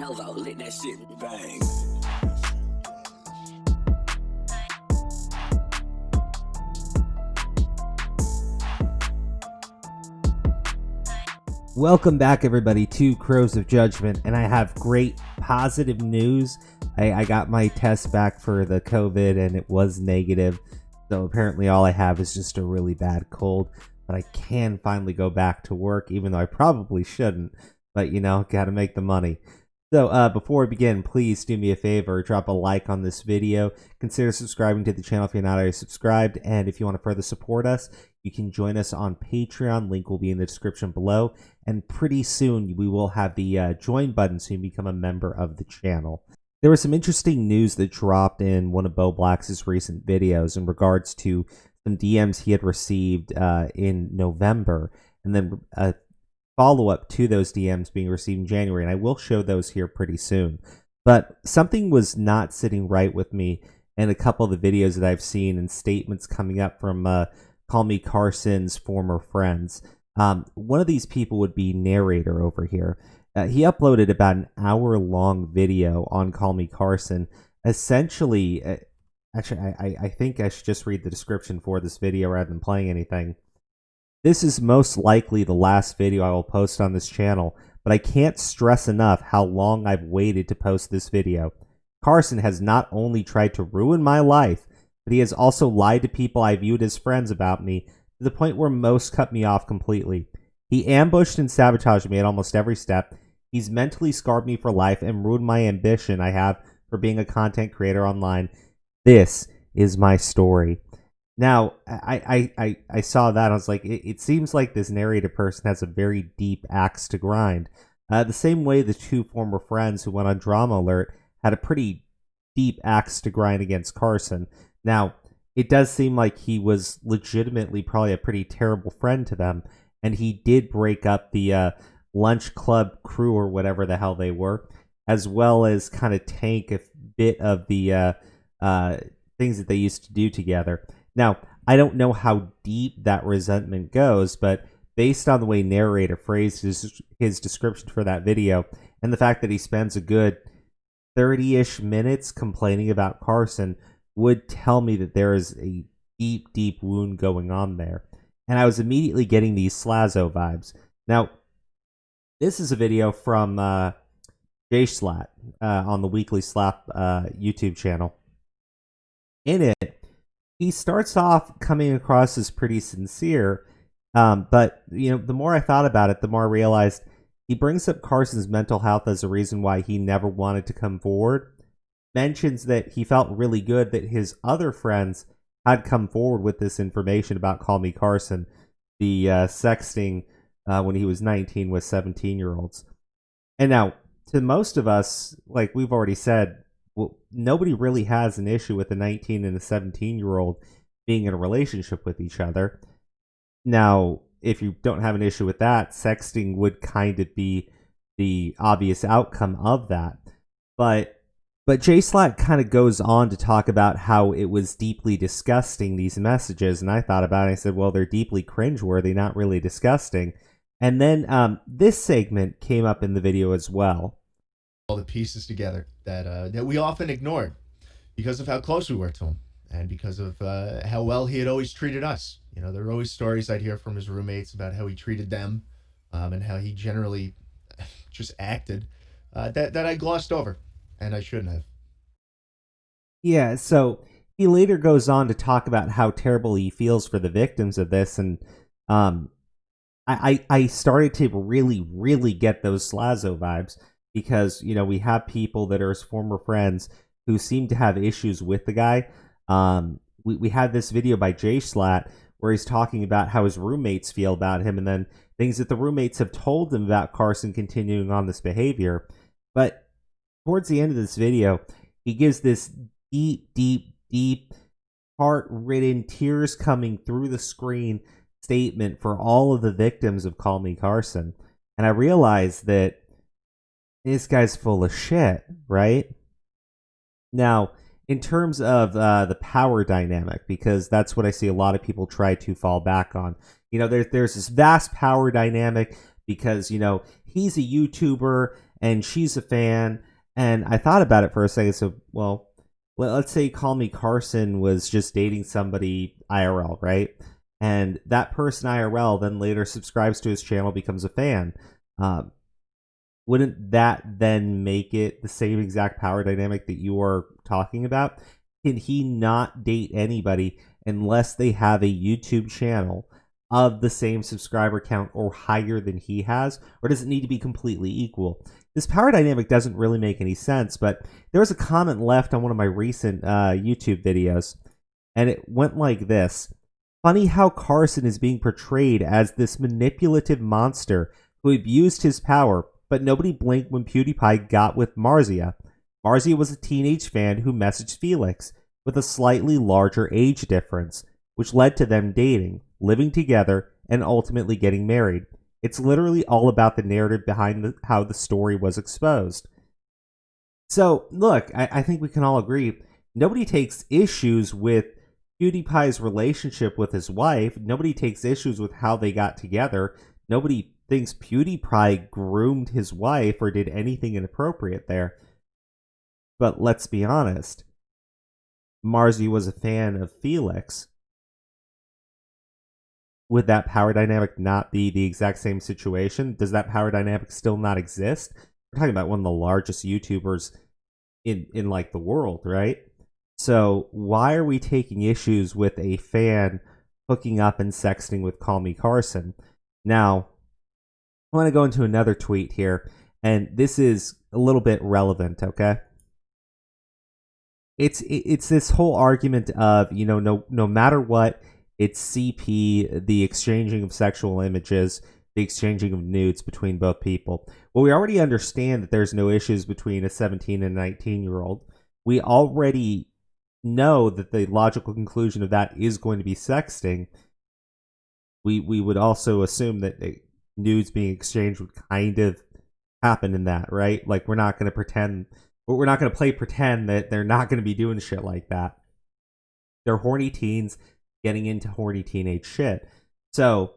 Novo lit that shit bang. Welcome back, everybody, to Crows of Judgment, and I have great positive news. I got my test back for the COVID, and it was negative, so apparently all I have is just a really bad cold, but I can finally go back to work, even though I probably shouldn't, but, you know, gotta make the money. So, before we begin, please do me a favor, drop a like on this video, consider subscribing to the channel if you're not already subscribed, and if you want to further support us, you can join us on Patreon. Link will be in the description below, and pretty soon we will have the join button so you can become a member of the channel. There was some interesting news that dropped in one of Bo Black's recent videos in regards to some DMs he had received in November, and then a follow-up to those DMs being received in January, and I will show those here pretty soon. But something was not sitting right with me in a couple of the videos that I've seen and statements coming up from CallMeCarson's former friends. One of these people would be Narrator over here. He uploaded about an hour-long video on CallMeCarson. Essentially, actually, I think I should just read the description for this video rather than playing anything. This is most likely the last video I will post on this channel, but I can't stress enough how long I've waited to post this video. Carson has not only tried to ruin my life, but he has also lied to people I viewed as friends about me, to the point where most cut me off completely. He ambushed and sabotaged me at almost every step. He's mentally scarred me for life and ruined my ambition I have for being a content creator online. This is my story. Now, I saw that. I was like, it seems like this narrative person has a very deep axe to grind. The same way the two former friends who went on Drama Alert had a pretty deep axe to grind against Carson. Now, it does seem like he was legitimately probably a pretty terrible friend to them, and he did break up the lunch club crew or whatever the hell they were, as well as kind of tank a bit of the things that they used to do together. Now, I don't know how deep that resentment goes, but based on the way Narrator phrased his description for that video, and the fact that he spends a good 30-ish minutes complaining about Carson, would tell me that there is a deep, deep wound going on there. And I was immediately getting these Slazo vibes. Now, this is a video from Jay Slat on the Weekly Slap YouTube channel. In it, he starts off coming across as pretty sincere, but you know, the more I thought about it, the more I realized he brings up Carson's mental health as a reason why he never wanted to come forward. Mentions that he felt really good that his other friends had come forward with this information about CallMeCarson, the sexting when he was 19 with 17-year-olds. And now, to most of us, like we've already said, well, nobody really has an issue with a 19 and a 17-year-old being in a relationship with each other. Now, if you don't have an issue with that, sexting would kind of be the obvious outcome of that. But Jay Slat kind of goes on to talk about how it was deeply disgusting, these messages, and I thought about it, I said, well, they're deeply cringeworthy, not really disgusting. And then this segment came up in the video as well. All the pieces together that we often ignored because of how close we were to him and because of how well he had always treated us. You know, there were always stories I'd hear from his roommates about how he treated them and how he generally just acted that I glossed over, and I shouldn't have. Yeah, so he later goes on to talk about how terrible he feels for the victims of this, and I started to really, really get those Slazo vibes. Because, you know, we have people that are his former friends who seem to have issues with the guy. We had this video by Jay Slat where he's talking about how his roommates feel about him and then things that the roommates have told him about Carson continuing on this behavior. But towards the end of this video, he gives this deep, deep, deep, heart-ridden, tears coming through the screen statement for all of the victims of CallMeCarson. And I realized that this guy's full of shit, right? Now, in terms of the power dynamic, because that's what I see a lot of people try to fall back on. You know, there's this vast power dynamic because, you know, he's a YouTuber and she's a fan. And I thought about it for a second. So, well, let's say CallMeCarson was just dating somebody IRL, right? And that person IRL then later subscribes to his channel, becomes a fan. Wouldn't that then make it the same exact power dynamic that you are talking about? Can he not date anybody unless they have a YouTube channel of the same subscriber count or higher than he has? Or does it need to be completely equal? This power dynamic doesn't really make any sense, but there was a comment left on one of my recent YouTube videos, and it went like this. Funny how Carson is being portrayed as this manipulative monster who abused his power, but nobody blinked when PewDiePie got with Marzia. Marzia was a teenage fan who messaged Felix with a slightly larger age difference, which led to them dating, living together, and ultimately getting married. It's literally all about the narrative behind how the story was exposed. So, look, I think we can all agree, nobody takes issues with PewDiePie's relationship with his wife. Nobody takes issues with how they got together. Nobody thinks PewDiePie groomed his wife or did anything inappropriate there. But let's be honest, Marzi was a fan of Felix. Would that power dynamic not be the exact same situation? Does that power dynamic still not exist? We're talking about one of the largest YouTubers in like the world, right? So why are we taking issues with a fan hooking up and sexting with CallMeCarson? Now, I want to go into another tweet here, and this is a little bit relevant, okay? It's this whole argument of, no matter what, it's CP, the exchanging of sexual images, the exchanging of nudes between both people. Well, we already understand that there's no issues between a 17 and a 19-year-old. We already know that the logical conclusion of that is going to be sexting. We would also assume that nudes being exchanged would kind of happen in that, right? Like, we're not going to play pretend that they're not going to be doing shit like that. They're horny teens getting into horny teenage shit. So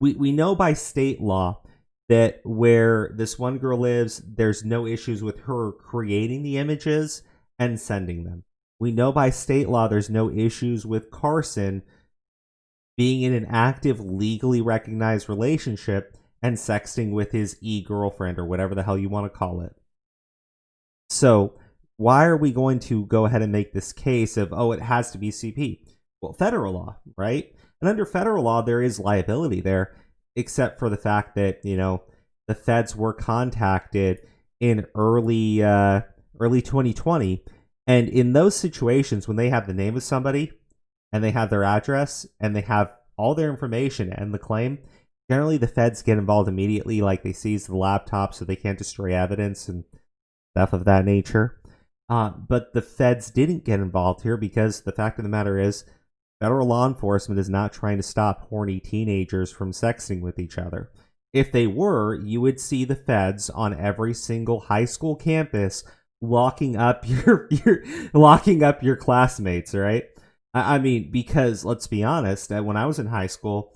we know by state law that where this one girl lives, there's no issues with her creating the images and sending them. We know by state law there's no issues with Carson being in an active, legally recognized relationship and sexting with his e-girlfriend or whatever the hell you want to call it. So why are we going to go ahead and make this case of, it has to be CP? Well, federal law, right? And under federal law, there is liability there, except for the fact that, the feds were contacted in early 2020. And in those situations, when they have the name of somebody and they have their address and they have all their information and the claim, generally the feds get involved immediately, like they seize the laptop so they can't destroy evidence and stuff of that nature. But the feds didn't get involved here because the fact of the matter is, federal law enforcement is not trying to stop horny teenagers from sexting with each other. If they were, you would see the feds on every single high school campus locking up your classmates, right? I mean, because let's be honest, when I was in high school,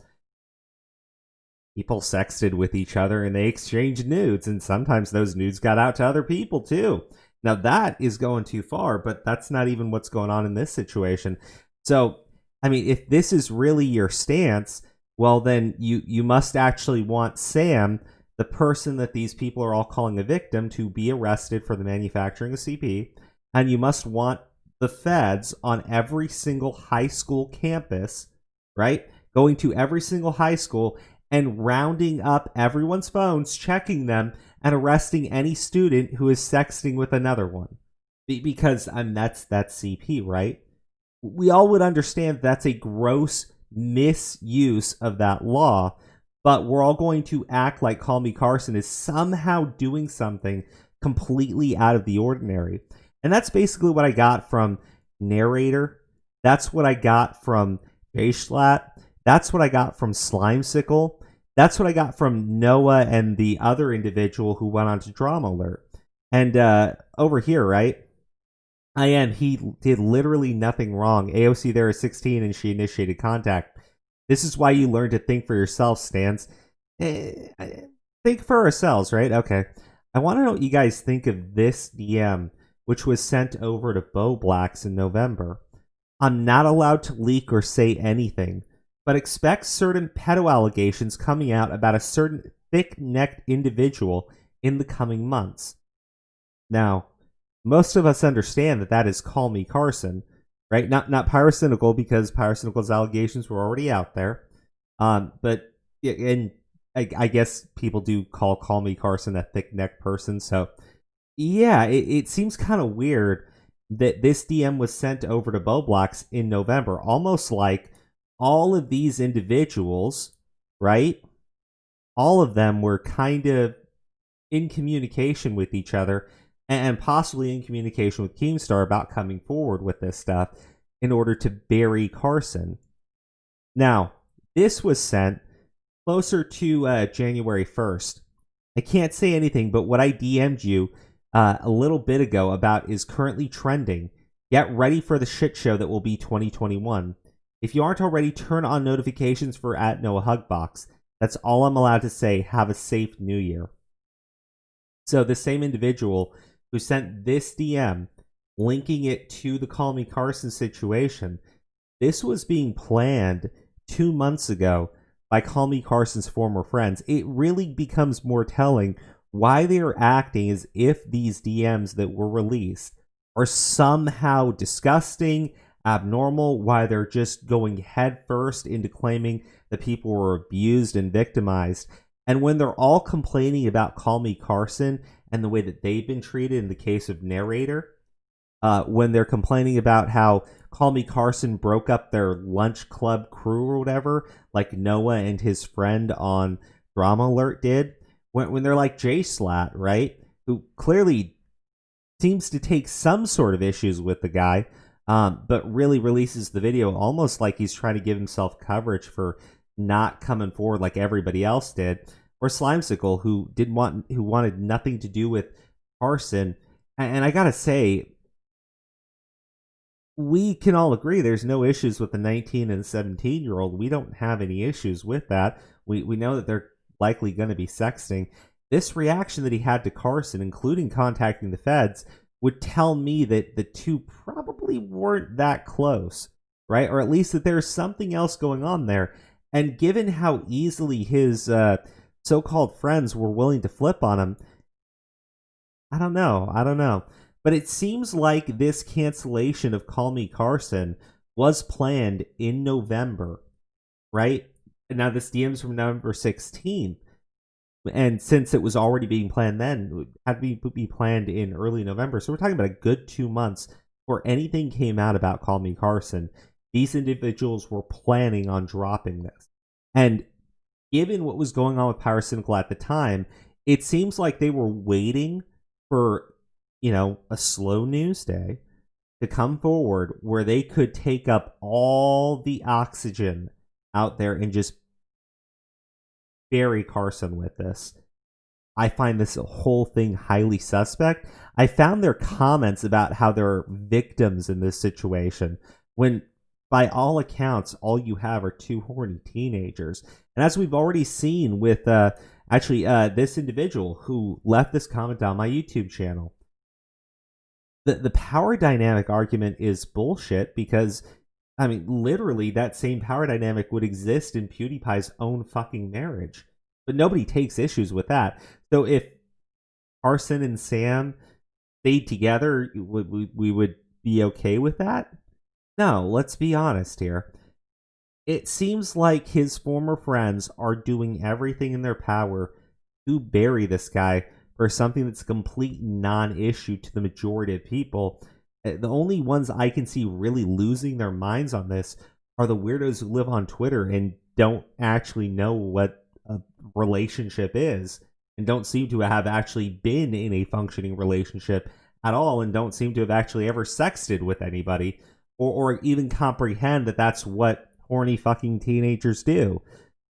people sexted with each other and they exchanged nudes, and sometimes those nudes got out to other people too. Now that is going too far, but that's not even what's going on in this situation. So, I mean, if this is really your stance, well, then you must actually want Sam, the person that these people are all calling a victim, to be arrested for the manufacturing of CP, and you must want the feds on every single high school campus, right? Going to every single high school and rounding up everyone's phones, checking them, and arresting any student who is sexting with another one. Because that's CP, right? We all would understand that's a gross misuse of that law, but we're all going to act like CallMeCarson is somehow doing something completely out of the ordinary. And that's basically what I got from Narrator. That's what I got from Jschlat. That's what I got from Slimesicle. That's what I got from Noah and the other individual who went on to Drama Alert. And over here, right? He did literally nothing wrong. AOC there is 16 and she initiated contact. This is why you learn to think for yourself, Stans. Think for ourselves, right? Okay. I want to know what you guys think of this DM, which was sent over to Bo Blacks in November. I'm not allowed to leak or say anything, but expect certain pedo allegations coming out about a certain thick-necked individual in the coming months. Now, most of us understand that that is CallMeCarson, right? Not Pyrocynical, because Pyrocynical's allegations were already out there. But and I guess people do call CallMeCarson a thick-necked person. So yeah, it seems kind of weird that this DM was sent over to Boblox in November, almost like all of these individuals, right? All of them were kind of in communication with each other and possibly in communication with Keemstar about coming forward with this stuff in order to bury Carson. Now, this was sent closer to January 1st. I can't say anything, but what I DM'd you a little bit ago about is currently trending. Get ready for the shit show that will be 2021. If you aren't already, turn on notifications for @NoahHugbox. That's all I'm allowed to say. Have a safe new year. So the same individual who sent this DM, linking it to the CallMeCarson situation, this was being planned 2 months ago by CallMeCarson's former friends. It really becomes more telling why they are acting as if these DMs that were released are somehow disgusting, abnormal, why they're just going headfirst into claiming that people were abused and victimized. And when they're all complaining about CallMeCarson and the way that they've been treated in the case of Narrator, when they're complaining about how CallMeCarson broke up their lunch club crew or whatever, like Noah and his friend on Drama Alert did, when they're like J-Slat, right, who clearly seems to take some sort of issues with the guy, but really releases the video almost like he's trying to give himself coverage for not coming forward like everybody else did, or Slimesicle, who wanted nothing to do with Carson. And I gotta say, we can all agree there's no issues with the 19 and 17-year-old. We don't have any issues with that. We know that they're likely going to be sexting. This reaction that he had to Carson, including contacting the feds, would tell me that the two probably weren't that close, right? Or at least that there's something else going on there. And given how easily his so-called friends were willing to flip on him, I don't know. But it seems like this cancellation of CallMeCarson was planned in November, right? And now this DM's from November 16th. And since it was already being planned then, it had to be planned in early November. So we're talking about a good 2 months before anything came out about CallMeCarson. These individuals were planning on dropping this. And given what was going on with Pyrocynical at the time, it seems like they were waiting for, a slow news day to come forward where they could take up all the oxygen out there and just bury Carson with this. I find this whole thing highly suspect. I found their comments about how they're victims in this situation when, by all accounts, all you have are two horny teenagers. And as we've already seen with this individual who left this comment on my YouTube channel, the power dynamic argument is bullshit because, literally that same power dynamic would exist in PewDiePie's own fucking marriage. But nobody takes issues with that. So if Carson and Sam stayed together, we would be okay with that? No, let's be honest here. It seems like his former friends are doing everything in their power to bury this guy for something that's a complete non-issue to the majority of people. The only ones I can see really losing their minds on this are the weirdos who live on Twitter and don't actually know what a relationship is and don't seem to have actually been in a functioning relationship at all and don't seem to have actually ever sexted with anybody or even comprehend that that's what horny fucking teenagers do.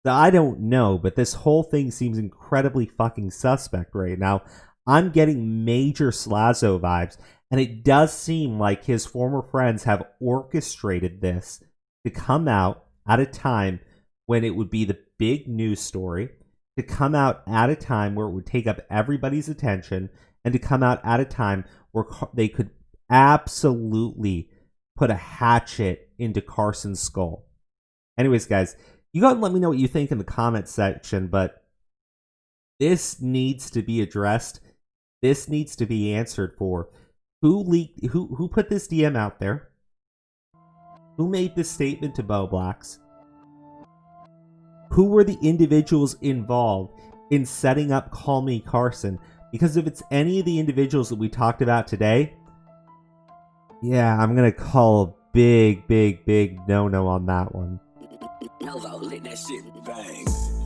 So I don't know, but this whole thing seems incredibly fucking suspect right now. I'm getting major Slazo vibes, and it does seem like his former friends have orchestrated this to come out at a time when it would be the big news story. to come out at a time where it would take up everybody's attention, and to come out at a time where they could absolutely put a hatchet into Carson's skull. Anyways, guys, you go and let me know what you think in the comments section, but this needs to be addressed. This needs to be answered for. Who leaked? Who put this DM out there? Who made this statement to Bo Blacks? Who were the individuals involved in setting up CallMeCarson? Because if it's any of the individuals that we talked about today, yeah, I'm gonna call a big no on that one. Let that shit bang.